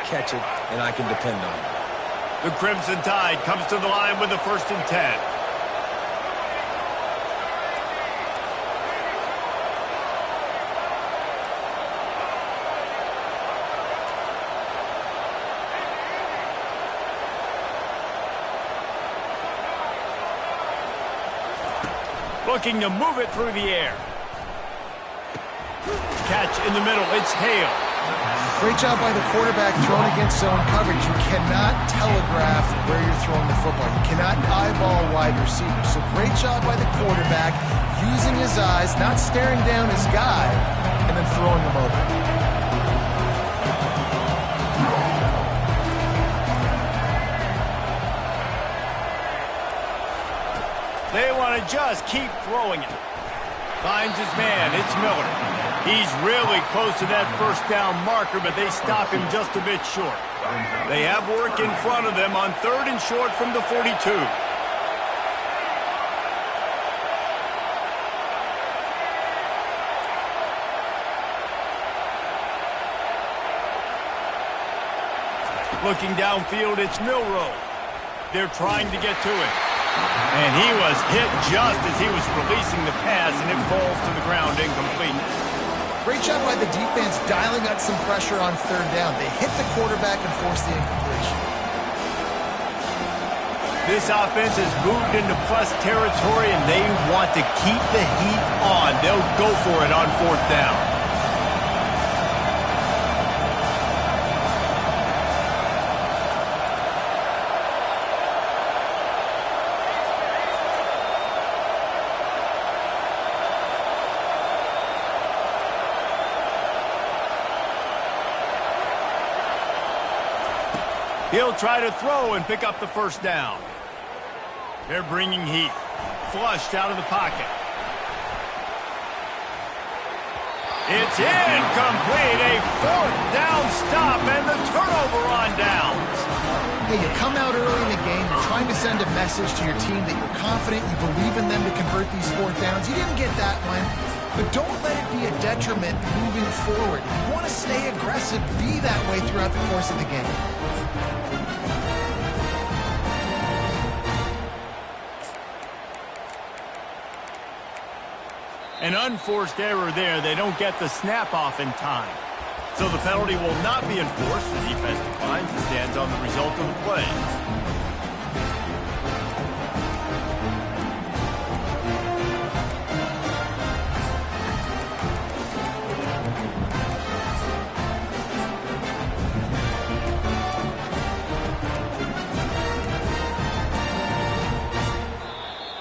catch it, and I can depend on it. The Crimson Tide comes to the line with the 1st and 10. Looking to move it through the air. Catch in the middle. It's Hale. Great job by the quarterback throwing against zone coverage. You cannot telegraph where you're throwing the football. You cannot eyeball wide receivers. So great job by the quarterback using his eyes, not staring down his guy, and then throwing him over. They want to just keep throwing it. Finds his man. It's Miller. He's really close to that 1st down marker, but they stop him just a bit short. They have work in front of them on 3rd and short from the 42. Looking downfield, it's Milroe. They're trying to get to it. And he was hit just as he was releasing the pass, and it falls to the ground incomplete. Great job by the defense dialing up some pressure on 3rd down. They hit the quarterback and forced the incompletion. This offense has moved into plus territory, and they want to keep the heat on. They'll go for it on 4th down. He'll try to throw and pick up the 1st down. They're bringing heat. Flushed out of the pocket. It's incomplete. A 4th down stop and the turnover on downs. Hey, you come out early in the game, you're trying to send a message to your team that you're confident, you believe in them to convert these 4th downs. You didn't get that one, but don't let it be a detriment moving forward. You want to stay aggressive, be that way throughout the course of the game. An unforced error there. They don't get the snap off in time. So the penalty will not be enforced. The defense declines and stands on the result of the play.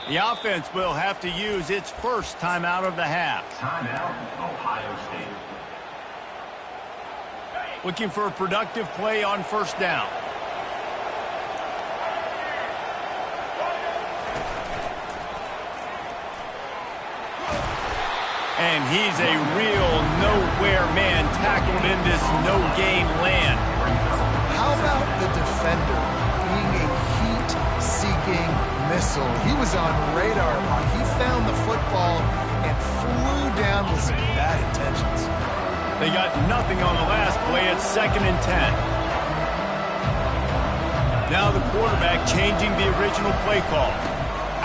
The offense will have to use its 1st timeout of the half. Timeout, Ohio State. Looking for a productive play on 1st down. And he's a real nowhere man tackled in this no-gain land. How about the defender being a heat-seeking missile? He was on radar. He found the football and flew down with some bad intentions. They got nothing on the last play. It's 2nd and 10. Now the quarterback changing the original play call.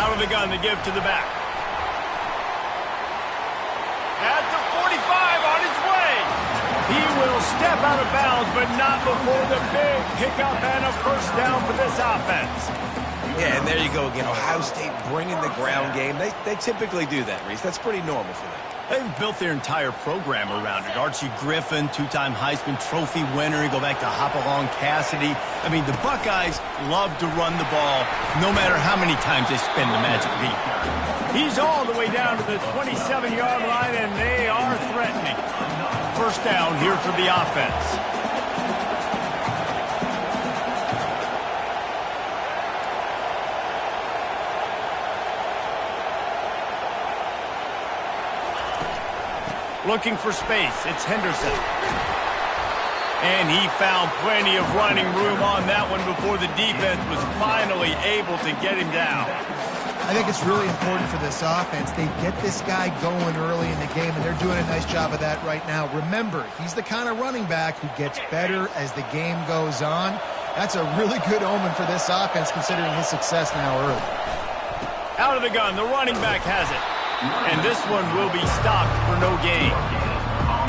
Out of the gun to give to the back. At the 45 on his way. He will step out of bounds, but not before the big pickup and a 1st down for this offense. Yeah, and there you go again. Ohio State bringing the ground game. They typically do that, Reese. That's pretty normal for them. They've built their entire program around it. Archie Griffin, 2-time Heisman Trophy winner. You go back to Hopalong Cassidy. I mean, the Buckeyes love to run the ball no matter how many times they spin the magic beat. He's all the way down to the 27-yard line, and they are threatening. 1st down here for the offense. Looking for space. It's Henderson. And he found plenty of running room on that one before the defense was finally able to get him down. I think it's really important for this offense. They get this guy going early in the game, and they're doing a nice job of that right now. Remember, he's the kind of running back who gets better as the game goes on. That's a really good omen for this offense, considering his success now early. Out of the gun, the running back has it. And this one will be stopped for no gain.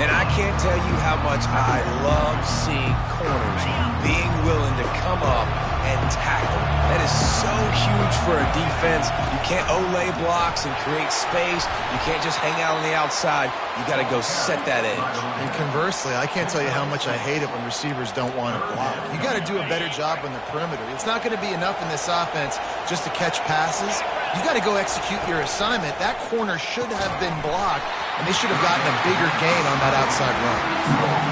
And I can't tell you how much I love seeing corners being willing to come up and tackle. That is so huge for a defense. You can't olay blocks and create space. You can't just hang out on the outside. You got to go set that edge. And conversely, I can't tell you how much I hate it when receivers don't want to block. You got to do a better job on the perimeter. It's not going to be enough in this offense just to catch passes. You've got to go execute your assignment. That corner should have been blocked, and they should have gotten a bigger gain on that outside run.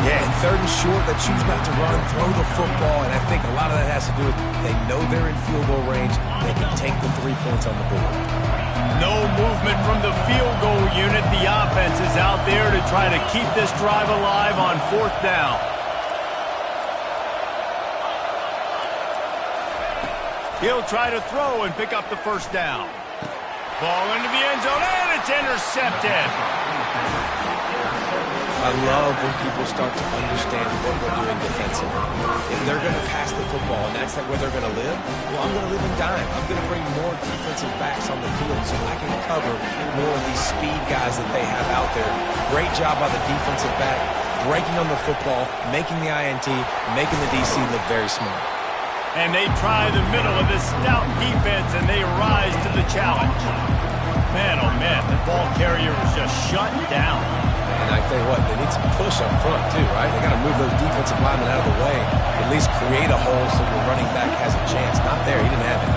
Yeah, and third and short, they choose not to run, throw the football, and I think a lot of that has to do with they know they're in field goal range. They can take the 3 points on the board. No movement from the field goal unit. The offense is out there to try to keep this drive alive on 4th down. He'll try to throw and pick up the 1st down. Ball into the end zone, and it's intercepted. I love when people start to understand what we're doing defensively. If they're going to pass the football and that's where they're going to live, well, I'm going to live in dime. I'm going to bring more defensive backs on the field so I can cover more of these speed guys that they have out there. Great job by the defensive back, breaking on the football, making the INT, making the DC look very smart. And they try the middle of this stout defense, and they rise to the challenge. Man, oh man, the ball carrier was just shut down. And I tell you what, they need some push up front too, right? They got to move those defensive linemen out of the way, at least create a hole so your running back has a chance. Not there, he didn't have it.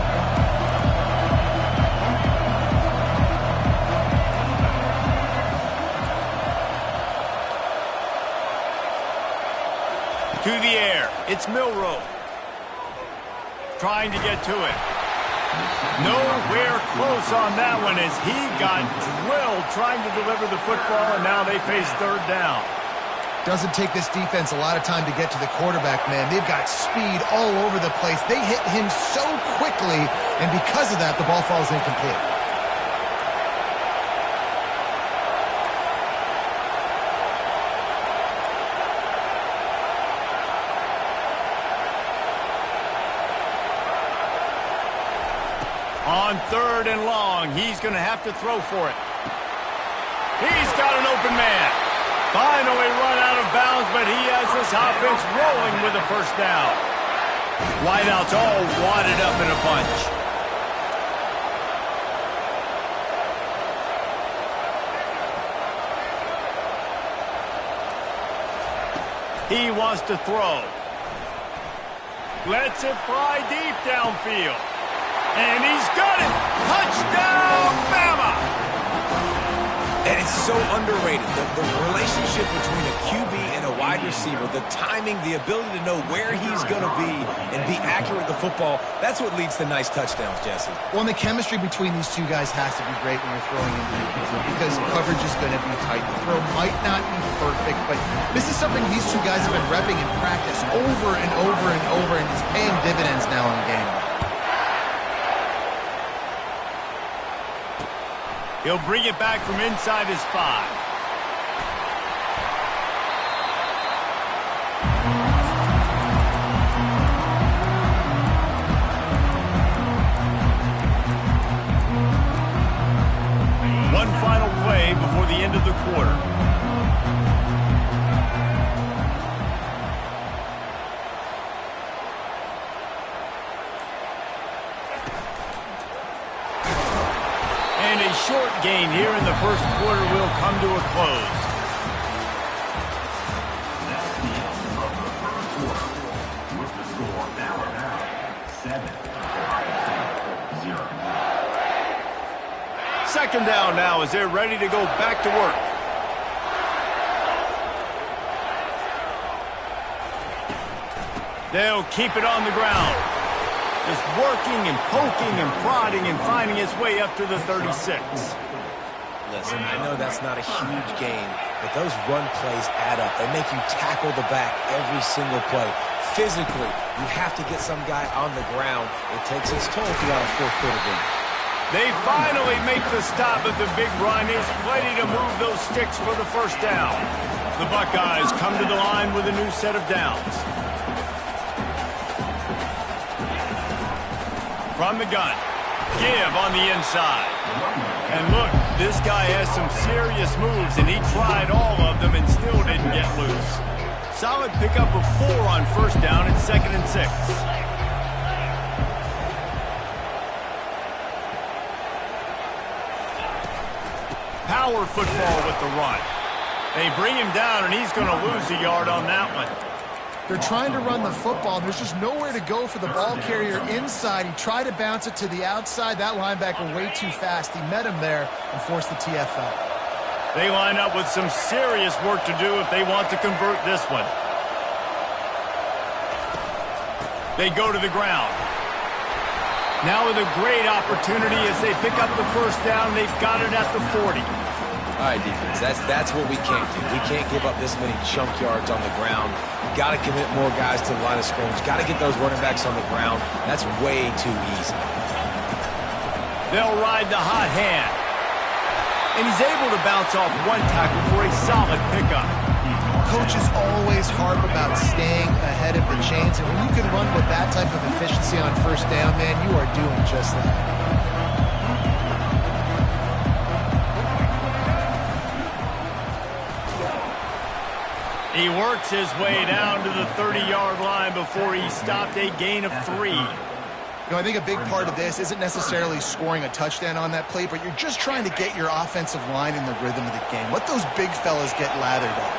To the air, it's Milroe. Trying to get to it. Nowhere close on that one as he got drilled trying to deliver the football, and now they face 3rd down. Doesn't take this defense a lot of time to get to the quarterback, man. They've got speed all over the place. They hit him so quickly, and because of that, the ball falls incomplete. On 3rd and long, he's going to have to throw for it. He's got an open man. Finally run out of bounds, but he has this offense rolling with a 1st down. Wideouts all wadded up in a bunch. He wants to throw. Lets it fly deep downfield. And he's got it! Touchdown, Bama! And it's so underrated. The relationship between a QB and a wide receiver, the timing, the ability to know where he's going to be and be accurate with the football, that's what leads to nice touchdowns, Jesse. Well, and the chemistry between these two guys has to be great when you're throwing in because coverage is going to be tight. The throw might not be perfect, but this is something these two guys have been repping in practice over and over and over, and it's paying dividends now in game. He'll bring it back from inside his 5. One final play before the end of the quarter. And a short gain here in the 1st quarter will come to a close. That's the end of the 1st quarter. With the score now 7, Ohio State 0. 2nd down now as they're ready to go back to work. They'll keep it on the ground. Just working and poking and prodding and finding his way up to the 36. Listen, I know that's not a huge gain, but those run plays add up. They make you tackle the back every single play. Physically, you have to get some guy on the ground. It takes its toll throughout a 4th quarter game. They finally make the stop at the big run. There's plenty to move those sticks for the first down. The Buckeyes come to the line with a new set of downs. From the gun, give on the inside. And look, this guy has some serious moves, and he tried all of them and still didn't get loose. Solid pickup of 4 on first down and 2nd and 6. Power football with the run. They bring him down, and he's going to lose a yard on that one. They're trying to run the football, and there's just nowhere to go for the ball carrier inside. He tried to bounce it to the outside. That linebacker way too fast. He met him there and forced the TFL. They line up with some serious work to do if they want to convert this one. They go to the ground. Now with a great opportunity as they pick up the first down. They've got it at the 40. All right, defense, that's what we can't do. We can't give up this many chunk yards on the ground. Got to commit more guys to the line of scrimmage. Got to get those running backs on the ground. That's way too easy. They'll ride the hot hand. And he's able to bounce off one tackle for a solid pickup. Coaches always harp about staying ahead of the chains, and when you can run with that type of efficiency on first down, man, you are doing just that. He works his way down to the 30-yard line before he stopped a gain of 3. You know, I think a big part of this isn't necessarily scoring a touchdown on that play, but you're just trying to get your offensive line in the rhythm of the game. Let those big fellas get lathered up.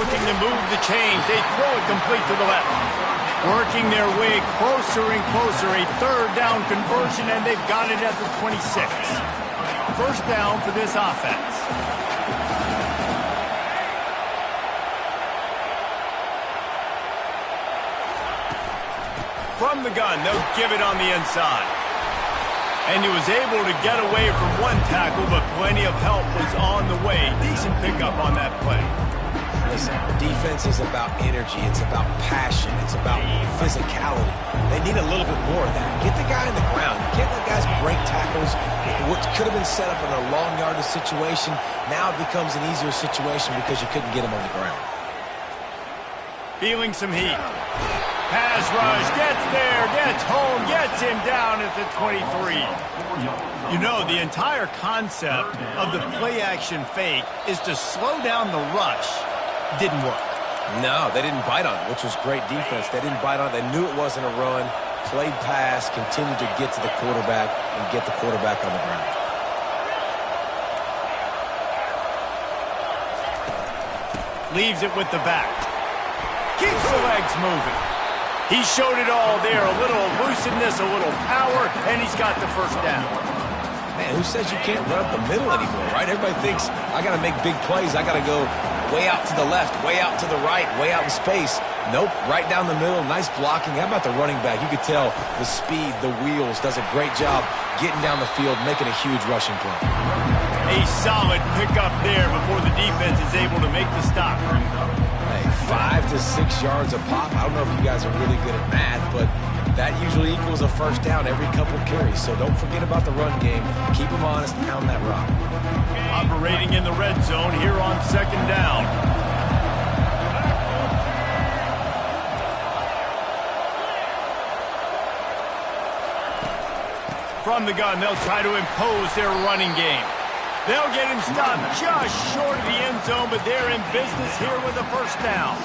Looking to move the chains. They throw it complete to the left. Working their way closer and closer. A 3rd down conversion, and they've got it at the 26. First down for this offense. From the gun, they'll give it on the inside. And he was able to get away from one tackle, but plenty of help was on the way. Decent pickup on that play. Listen, defense is about energy. It's about passion. It's about physicality. They need a little bit more of that. Get the guy in the ground. You can't let guys break tackles. What could have been set up in a long yardage situation, now it becomes an easier situation because you couldn't get him on the ground. Feeling some heat. Pass rush, gets there, gets home, gets him down at the 23. You know, the entire concept of the play-action fake is to slow down the rush. Didn't work. No, they didn't bite on it, which was great defense. They didn't bite on it. They knew it wasn't a run. Played pass, continued to get to the quarterback and get the quarterback on the ground. Leaves it with the back. Keeps the legs moving. He showed it all there. A little elusiveness, a little power, and he's got the first down. Man, who says you can't run up the middle anymore, right? Everybody thinks, I got to make big plays. I got to go way out to the left, way out to the right, way out in space. Nope, right down the middle. Nice blocking. How about the running back? You could tell the speed, the wheels, does a great job getting down the field, making a huge rushing play. A solid pickup there before the defense is able to make the stop. Hey, 5 to 6 yards a pop. I don't know if you guys are really good at math, but that usually equals a first down every couple carries. So don't forget about the run game. Keep them honest, pound that rock. Operating in the red zone here on 2nd down. From the gun, they'll try to impose their running game. They'll get him stopped just short of the end zone, but they're in business here with a first down.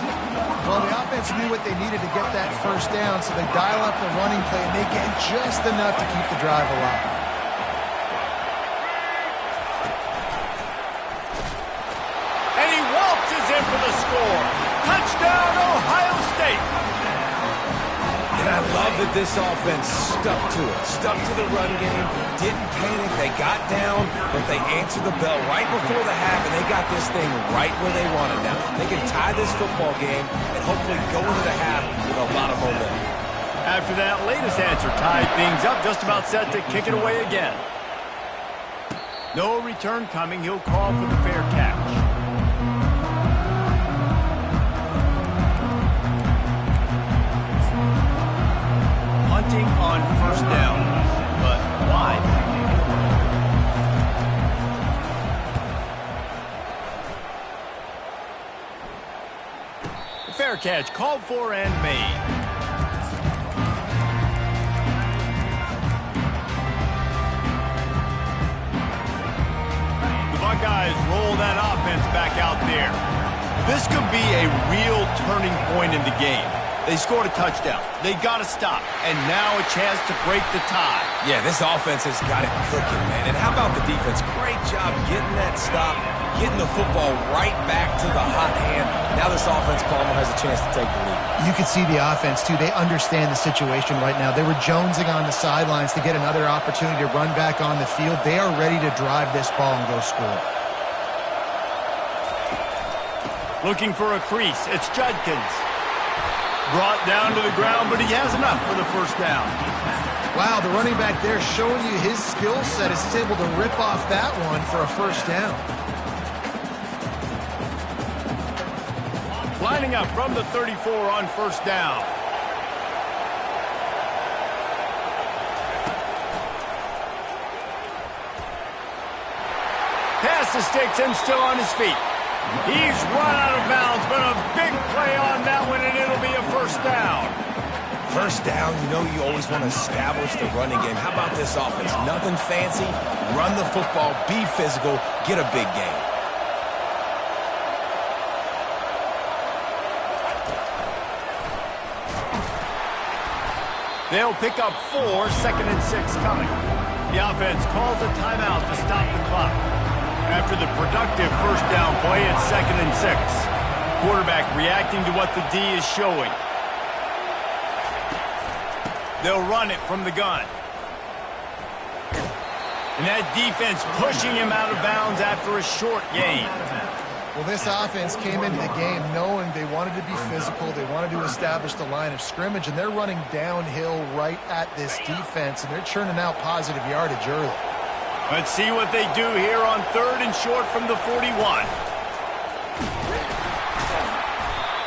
Well, the offense knew what they needed to get that first down, so they dial up the running play, and they get just enough to keep the drive alive. And he waltzes in for the score. Touchdown, Ohio State. And I love that this offense stuck to it, stuck to the run game, didn't panic, they got down, but they answered the bell right before the half, and they got this thing right where they wanted. Now, they can tie this football game and hopefully go into the half with a lot of momentum. After that latest answer tied things up, just about set to kick it away again. No return coming, he'll call for the fair catch. Fair catch, called for and made. The Buckeyes roll that offense back out there. This could be a real turning point in the game. They scored a touchdown. They got to stop. And now a chance to break the tie. Yeah, this offense has got it cooking, man. And how about the defense? Great job getting that stop, getting the football right back to the hot hand. Now this offense, Palmer, has a chance to take the lead. You can see the offense, too. They understand the situation right now. They were jonesing on the sidelines to get another opportunity to run back on the field. They are ready to drive this ball and go score. Looking for a crease. It's Judkins. Brought down to the ground, but he has enough for the first down. Wow, the running back there showing you his skill set is able to rip off that one for a first down. Lining up from the 34 on first down. Pass the sticks and still on his feet. He's run out of bounds, but a big play on that one, and it'll be a first down. First down, you know you always want to establish the running game. How about this offense? Nothing fancy. Run the football, be physical, get a big gain. They'll pick up 4, 2nd and 6 coming. The offense calls a timeout to stop the clock. After the productive first down play, it's 2nd and 6. Quarterback reacting to what the D is showing. They'll run it from the gun. And that defense pushing him out of bounds after a short gain. Well, this offense came into the game knowing they wanted to be physical, they wanted to establish the line of scrimmage, and they're running downhill right at this defense, and they're churning out positive yardage early. Let's see what they do here on 3rd and short from the 41.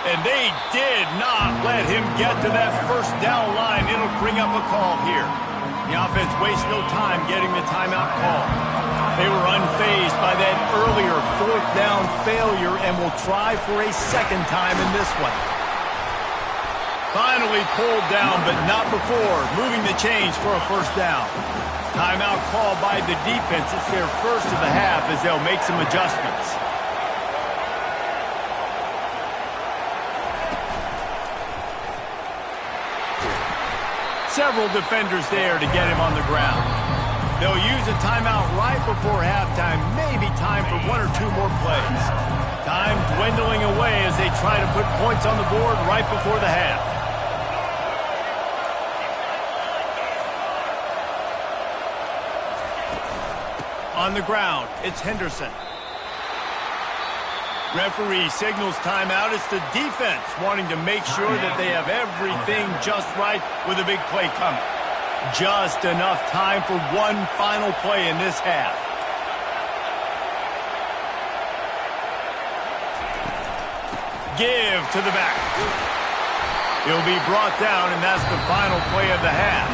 And they did not let him get to that first down line. It'll bring up a call here. The offense wastes no time getting the timeout call. They were unfazed by that earlier 4th down failure and will try for a second time in this one. Finally pulled down, but not before moving the chains for a first down. Timeout called by the defense. It's their first of the half as they'll make some adjustments. Several defenders there to get him on the ground. They'll use a timeout right before halftime. Maybe time for 1 or 2 more plays. Time dwindling away as they try to put points on the board right before the half. On the ground, it's Henderson. Referee signals timeout. It's the defense wanting to make sure that they have everything just right with a big play coming. Just enough time for one final play in this half. Give to the back. He'll be brought down, and that's the final play of the half.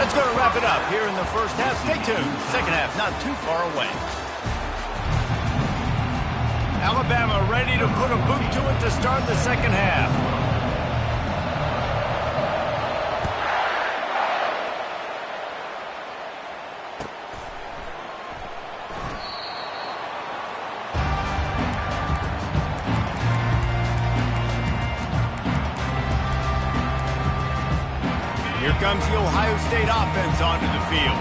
That's going to wrap it up here in the first half. Stay tuned. Second half not too far away. Alabama ready to put a boot to it to start the second half. Here comes the Ohio State offense onto the field.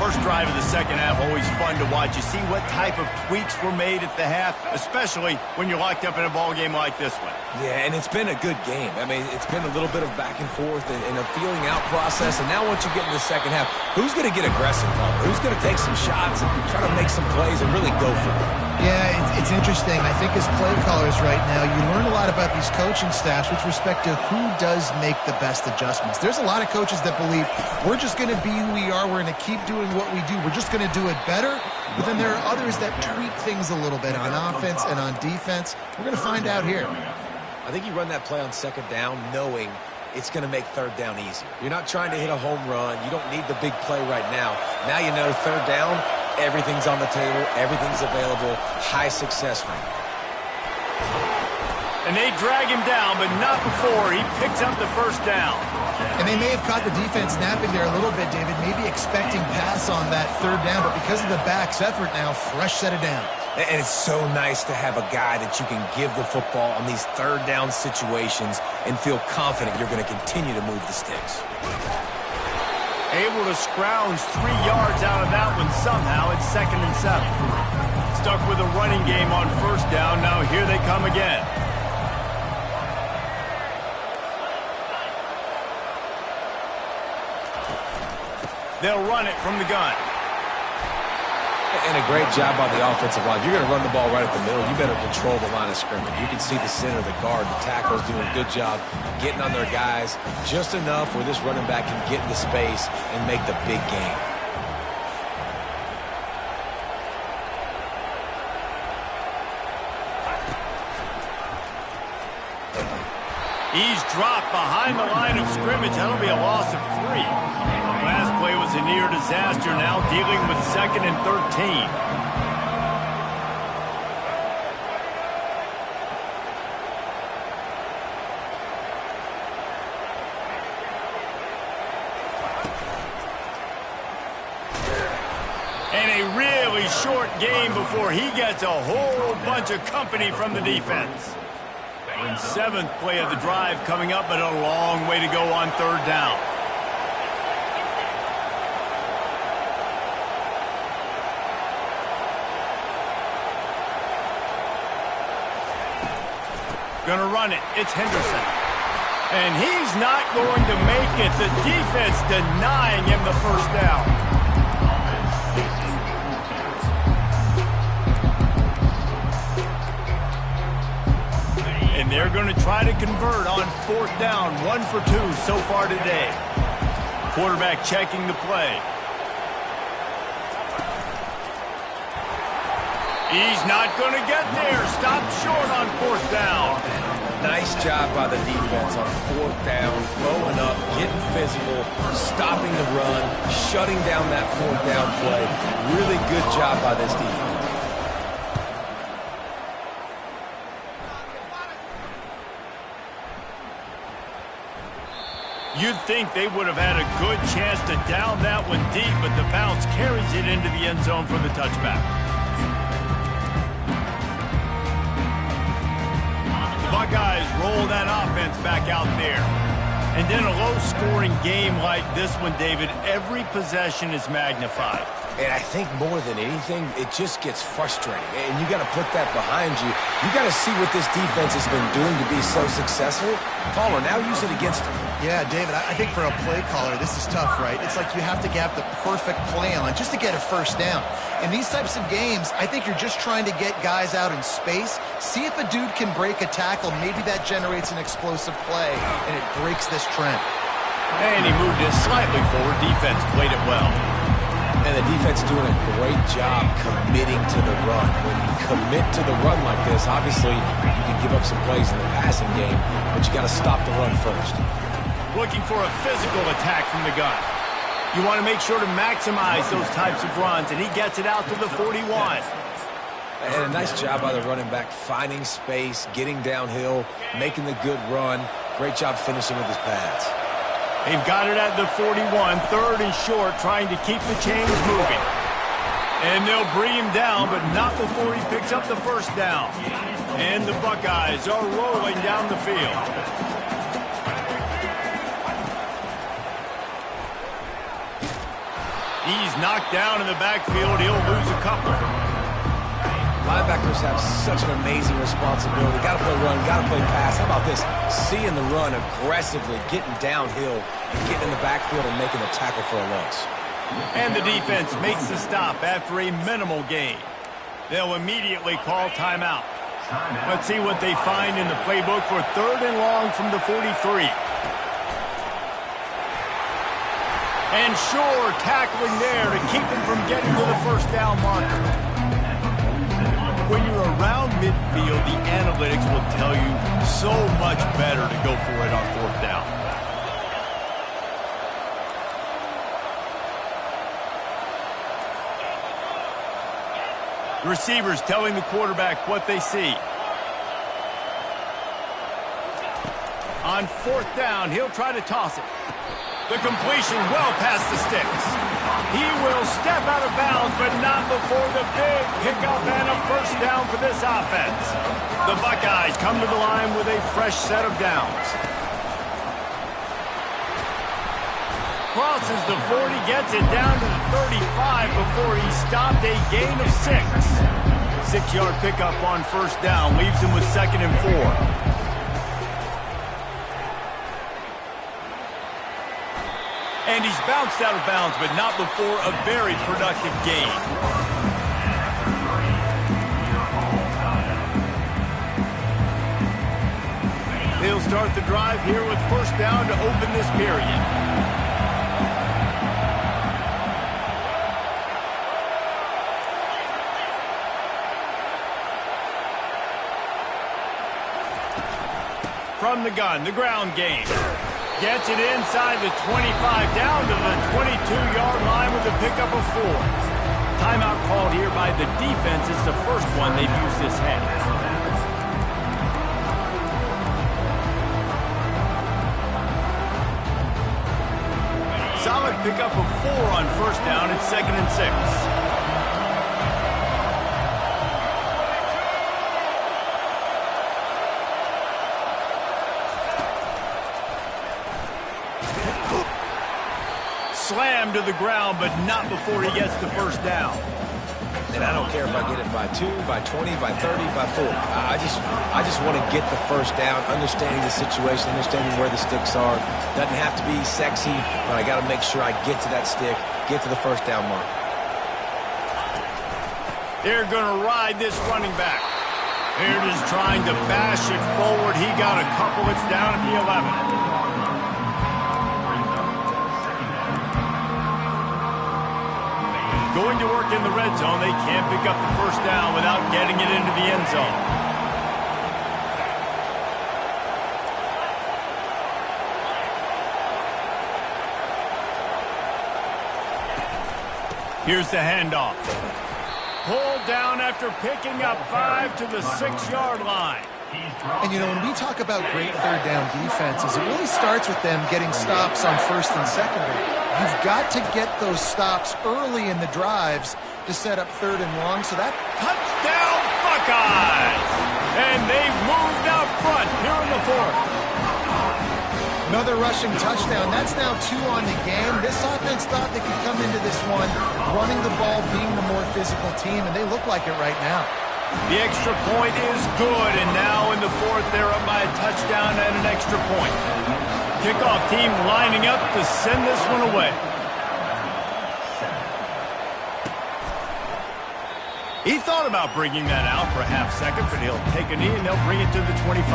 First drive of the second half, always fun to watch. You see what type of tweaks were made at the half, especially when you're locked up in a ball game like this one. Yeah, and it's been a good game. I mean, it's been a little bit of back and forth and a feeling out process. And now once you get in the second half, who's going to get aggressive, Palmer? Who's going to take some shots and try to make some plays and really go for it? Yeah, it's interesting. I think as play callers right now, you learn a lot about these coaching staffs with respect to who does make the best adjustments. There's a lot of coaches that believe we're just going to be who we are. We're going to keep doing what we do. We're just going to do it better. But then there are others that tweak things a little bit on offense and on defense. We're going to find out here. I think you run that play on second down knowing it's going to make third down easier. You're not trying to hit a home run. You don't need the big play right now. Now you know third down, everything's on the table, everything's available, high success rate. And they drag him down, but not before he picks up the first down. And they may have caught the defense napping there a little bit, David, maybe expecting pass on that third down, but because of the back's effort now, fresh set of downs. And it's so nice to have a guy that you can give the football on these third down situations and feel confident you're going to continue to move the sticks. Able to scrounge 3 yards out of that one somehow. It's 2nd and 7. Stuck with a running game on first down. Now here they come again. They'll run it from the gun. And a great job by the offensive line. If you're going to run the ball right at the middle, you better control the line of scrimmage. You can see the center, the guard, the tackles doing a good job getting on their guys just enough where this running back can get into space and make the big game. He's dropped behind the line of scrimmage. That'll be a loss of 3. Last play was a near disaster, now dealing with 2nd and 13. And a really short game before he gets a whole bunch of company from the defense. 7th play of the drive coming up, but a long way to go on third down. Gonna run it. It's Henderson. And he's not going to make it. The defense denying him the first down. And they're going to try to convert on 4th down. 1 for 2 so far today. Quarterback checking the play. He's not going to get there. Stopped short on 4th down. Nice job by the defense on 4th down, blowing up, getting physical, stopping the run, shutting down that 4th down play. Really good job by this defense. You'd think they would have had a good chance to down that one deep, but the bounce carries it into the end zone for the touchback. Buckeyes roll that offense back out there. And in a low-scoring game like this one, David, every possession is magnified. And I think more than anything, it just gets frustrating. And you got to put that behind you. You got to see what this defense has been doing to be so successful. Caller, now use it against them. Yeah, David, I think for a play caller, this is tough, right? It's like you have to have the perfect play on just to get a first down. In these types of games, I think you're just trying to get guys out in space, see if a dude can break a tackle. Maybe that generates an explosive play, and it breaks this trend. And he moved it slightly forward. Defense played it well. And the defense doing a great job committing to the run. When you commit to the run like this, obviously you can give up some plays in the passing game, but you got to stop the run first. Looking for a physical attack from the gun. You want to make sure to maximize those types of runs, and he gets it out to the 41. And a nice job by the running back, finding space, getting downhill, making the good run. Great job finishing with his pads. They've got it at the 41, 3rd and short, trying to keep the chains moving. And they'll bring him down, but not before he picks up the first down. And the Buckeyes are rolling down the field. He's knocked down in the backfield. He'll lose a couple. Linebackers have such an amazing responsibility. Got to play run, got to play pass. How about this? Seeing the run aggressively, getting downhill, and getting in the backfield and making a tackle for a loss. And the defense makes the stop after a minimal gain. They'll immediately call timeout. Let's see what they find in the playbook for 3rd and long from the 43. And Shore tackling there to keep him from getting to the first down marker. When you're around midfield, the analytics will tell you so much better to go for it on 4th down. Receivers telling the quarterback what they see. on 4th down. He'll try to toss it. The completion well past the sticks. He will step out of bounds, but not before the big pickup and a first down for this offense. The Buckeyes come to the line with a fresh set of downs. Crosses the 40, gets it down to the 35 before he stopped, a gain of 6. 6-yard pickup on first down, leaves him with 2nd and 4. And he's bounced out of bounds, but not before a very productive gain. They'll start the drive here with first down to open this period. From the gun, the ground game. Gets it inside the 25, down to the 22-yard line with a pickup of 4. Timeout called here by the defense. It's the first one they've used this half. Solid pickup of 4 on first down. It's 2nd and 6. Slam to the ground, but not before he gets the first down. And I don't care if I get it by 2, by 20, by 30, by 40. I just want to get the first down, understanding the situation, understanding where the sticks are. Doesn't have to be sexy, but I got to make sure I get to that stick, get to the first down mark. They're going to ride this running back. They're just trying to bash it forward. He got a couple. It's down at the 11. Going to work in the red zone. They can't pick up the first down without getting it into the end zone. Here's the handoff. Pulled down after picking up 5 to the 6-yard line. And, you know, when we talk about great third down defenses, it really starts with them getting stops on first and second. You've got to get those stops early in the drives to set up 3rd and long. So that touchdown Buckeyes! And they've moved out front here in the 4th. Another rushing touchdown. That's now 2 on the game. This offense thought they could come into this one running the ball, being the more physical team, and they look like it right now. The extra point is good, and now in the 4th, they're up by a touchdown and an extra point. Kickoff team lining up to send this one away. He thought about bringing that out for a half second, but he'll take a knee and they'll bring it to the 25.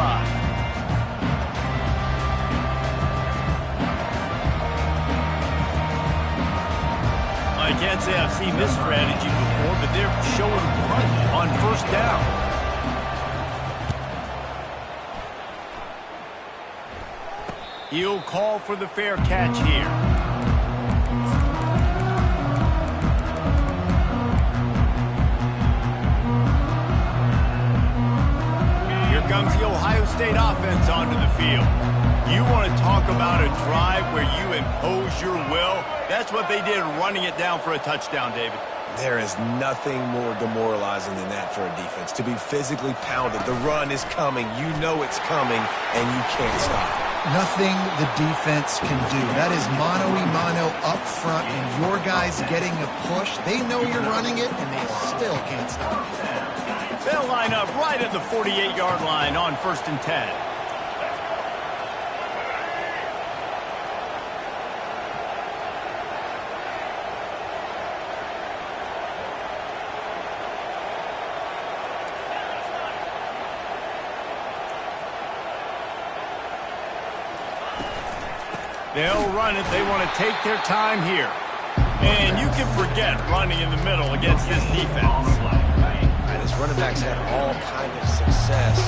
I can't say I've seen this strategy before, but they're showing run on first down. He'll call for the fair catch here. Here comes the Ohio State offense onto the field. You want to talk about a drive where you impose your will? That's what they did, running it down for a touchdown, David. There is nothing more demoralizing than that for a defense, to be physically pounded. The run is coming. You know it's coming, and you can't stop it. Nothing the defense can do. That is mano-a-mano up front, and your guys getting a push. They know you're running it, and they still can't stop it. They'll line up right at the 48-yard line on 1st and 10. They'll run it. They want to take their time here. And you can forget running in the middle against this defense. This running back's had all kind of success.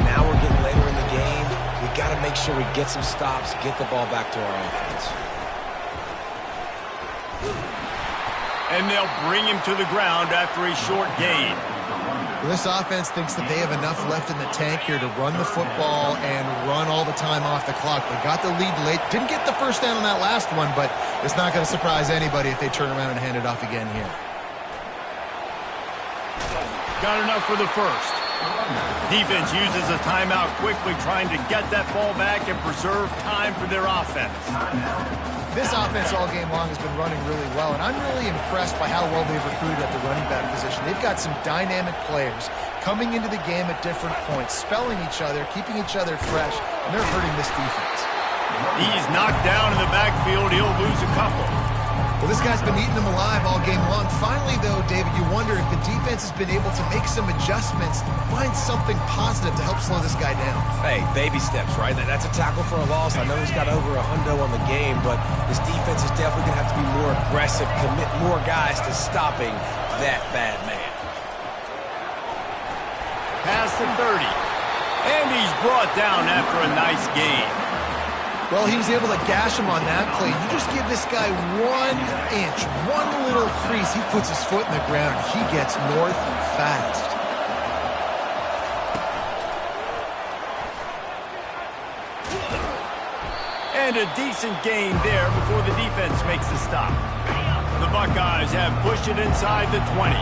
Now we're getting later in the game. We got to make sure we get some stops, get the ball back to our offense. And they'll bring him to the ground after a short gain. Well, this offense thinks that they have enough left in the tank here to run the football and run all the time off the clock. They got the lead late. Didn't get the first down on that last one, but it's not going to surprise anybody if they turn around and hand it off again here. Got enough for the first. Defense uses a timeout quickly, trying to get that ball back and preserve time for their offense. This offense all game long has been running really well, and I'm really impressed by how well they've recruited at the running back position. They've got some dynamic players coming into the game at different points, spelling each other, keeping each other fresh, and they're hurting this defense. He's knocked down in the backfield. He'll lose a couple. Well, this guy's been eating them alive all game long. Finally, though, David, you wonder if the defense has been able to make some adjustments, find something positive to help slow this guy down. Hey, baby steps, right? That's a tackle for a loss. I know he's got over a hundo on the game, but this defense is definitely going to have to be more aggressive, commit more guys to stopping that bad man. Past the 30. And he's brought down after a nice gain. Well, he was able to gash him on that play. You just give this guy 1 inch, one little crease, he puts his foot in the ground, he gets north fast. And a decent gain there before the defense makes the stop. The Buckeyes have pushed it inside the 20.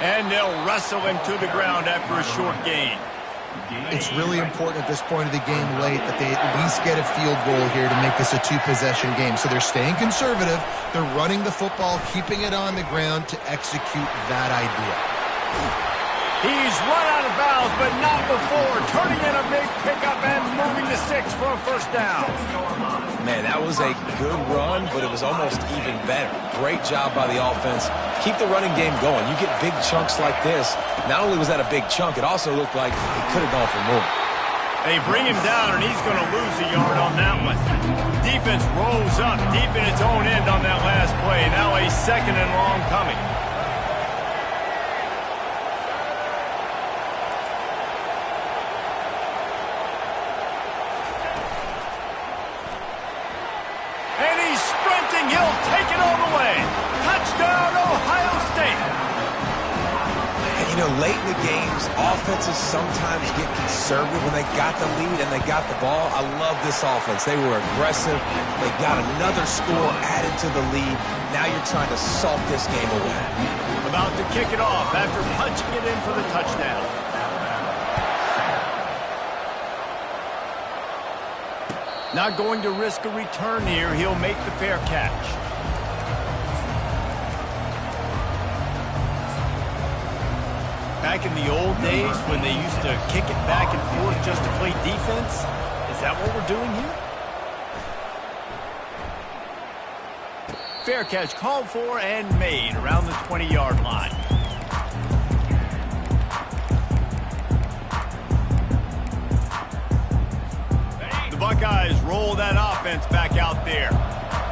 And they'll wrestle him to the ground after a short gain. It's really important at this point of the game late that they at least get a field goal here to make this a two-possession game. So they're staying conservative. They're running the football, keeping it on the ground to execute that idea. He's run out of bounds, but not before turning in a big pickup and moving the sticks for a first down. Man, that was a good run, but it was almost even better. Great job by the offense. Keep the running game going. You get big chunks like this. Not only was that a big chunk, it also looked like it could have gone for more. They bring him down, and he's going to lose a yard on that one. Defense rolls up deep in its own end on that last play. Now a second and long coming. And he's sprinting. He'll take it all the way. Touchdown, Ohio State. And, you know, late in the games, offenses sometimes get conservative when they got the lead and they got the ball. I love this offense. They were aggressive. They got another score added to the lead. Now you're trying to salt this game away. About to kick it off after punching it in for the touchdown. Not going to risk a return here. He'll make the fair catch. Back in the old days when they used to kick it back and forth just to play defense, is that what we're doing here? Fair catch called for and made around the 20-yard line. Buckeyes roll that offense back out there.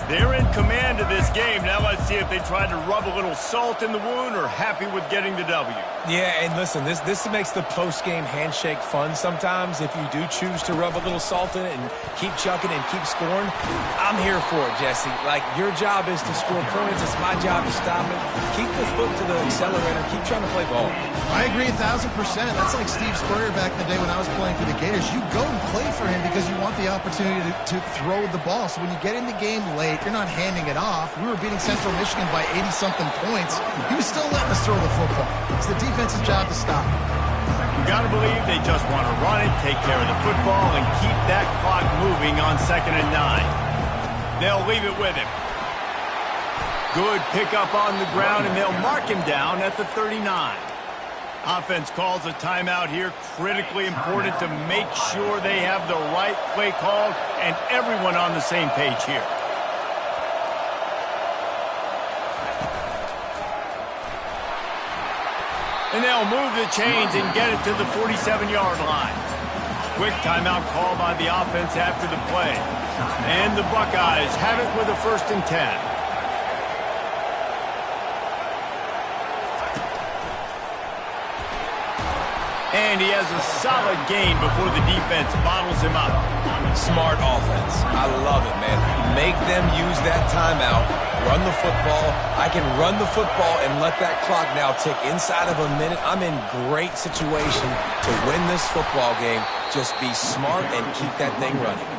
They're in command of this game. Now let's see if they try to rub a little salt in the wound or happy with getting the W. Yeah, and listen, this makes the post-game handshake fun sometimes if you do choose to rub a little salt in it and keep chucking and keep scoring. I'm here for it, Jesse. Like, your job is to score points. It's my job to stop it. Keep the foot to the accelerator. Keep trying to play ball. I agree 1,000%. That's like Steve Spurrier back in the day when I was playing for the Gators. You go and play for him because you want the opportunity to throw the ball. So when you get in the game late, you're not handing it off. We were beating Central Michigan by 80-something points. He was still letting us throw the football. It's the defense's job to stop. You got to believe they just want to run it, take care of the football, and keep that clock moving on 2nd and 9. They'll leave it with him. Good pickup on the ground, and they'll mark him down at the 39. Offense calls a timeout here. Critically important to make sure they have the right play called and everyone on the same page here. And they'll move the chains and get it to the 47-yard line. Quick timeout call by the offense after the play. And the Buckeyes have it with a 1st and 10. And he has a solid gain before the defense bottles him up. Smart offense. I love it, man. Make them use that timeout. Run the football. I can run the football and let that clock now tick inside of a minute. I'm in great situation to win this football game. Just be smart and keep that thing running.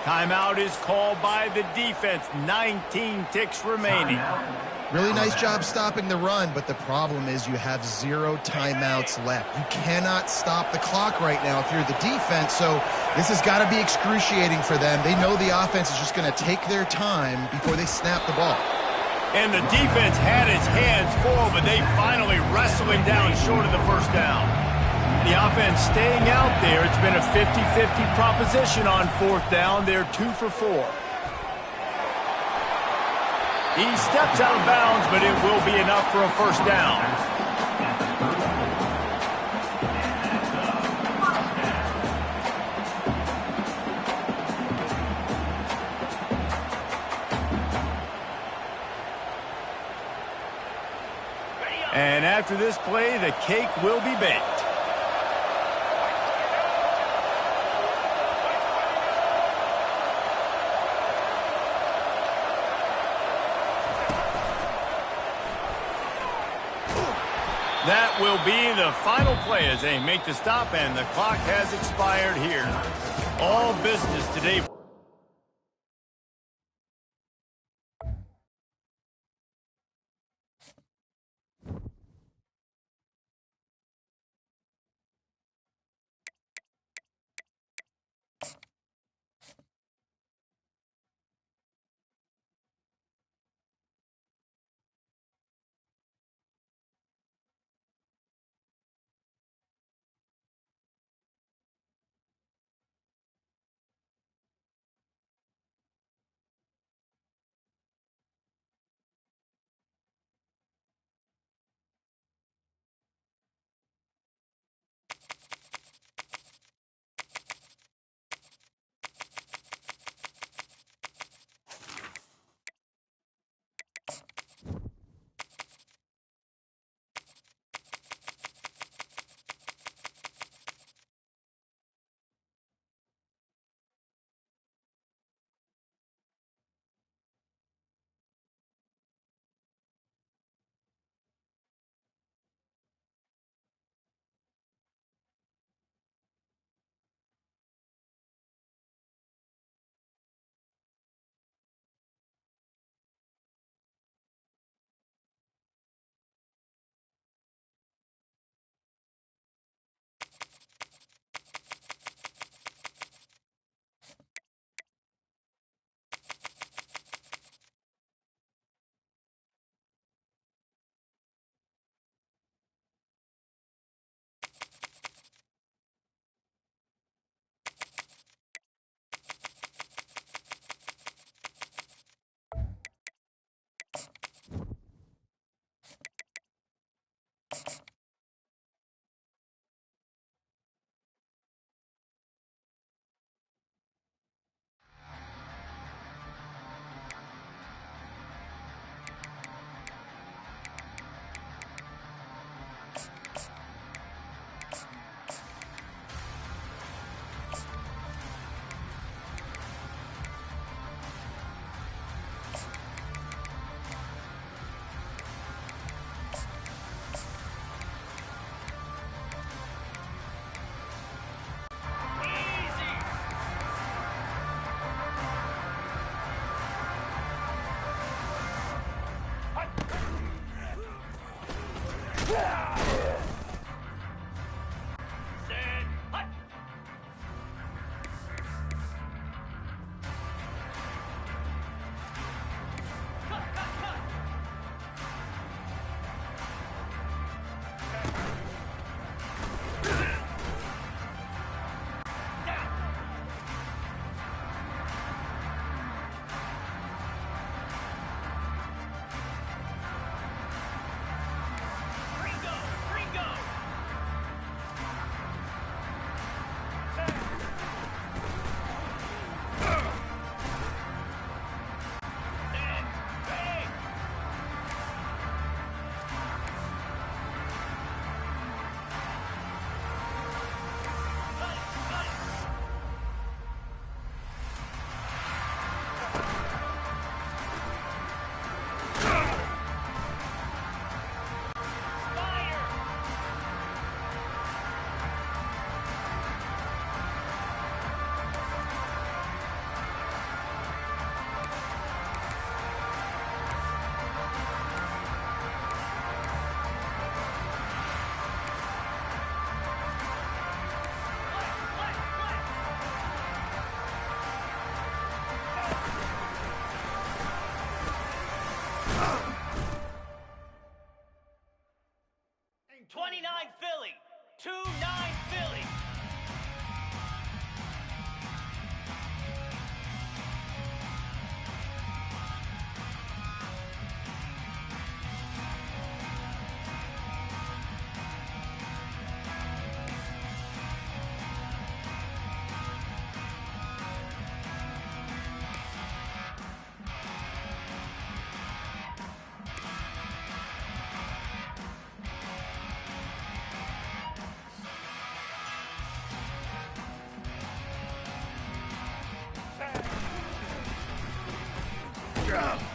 Timeout is called by the defense. 19 ticks remaining. Really nice job stopping the run, but the problem is you have 0 timeouts left. You cannot stop the clock right now if you're the defense, so this has got to be excruciating for them. They know the offense is just going to take their time before they snap the ball. And the defense had his hands full, but they finally wrestle him down short of the first down. The offense staying out there. It's been a 50-50 proposition on 4th down. They're 2 for 4. He steps out of bounds, but it will be enough for a first down. And after this play, the cake will be baked. That will be the final play as they make the stop, and the clock has expired here. All business today. Lasso!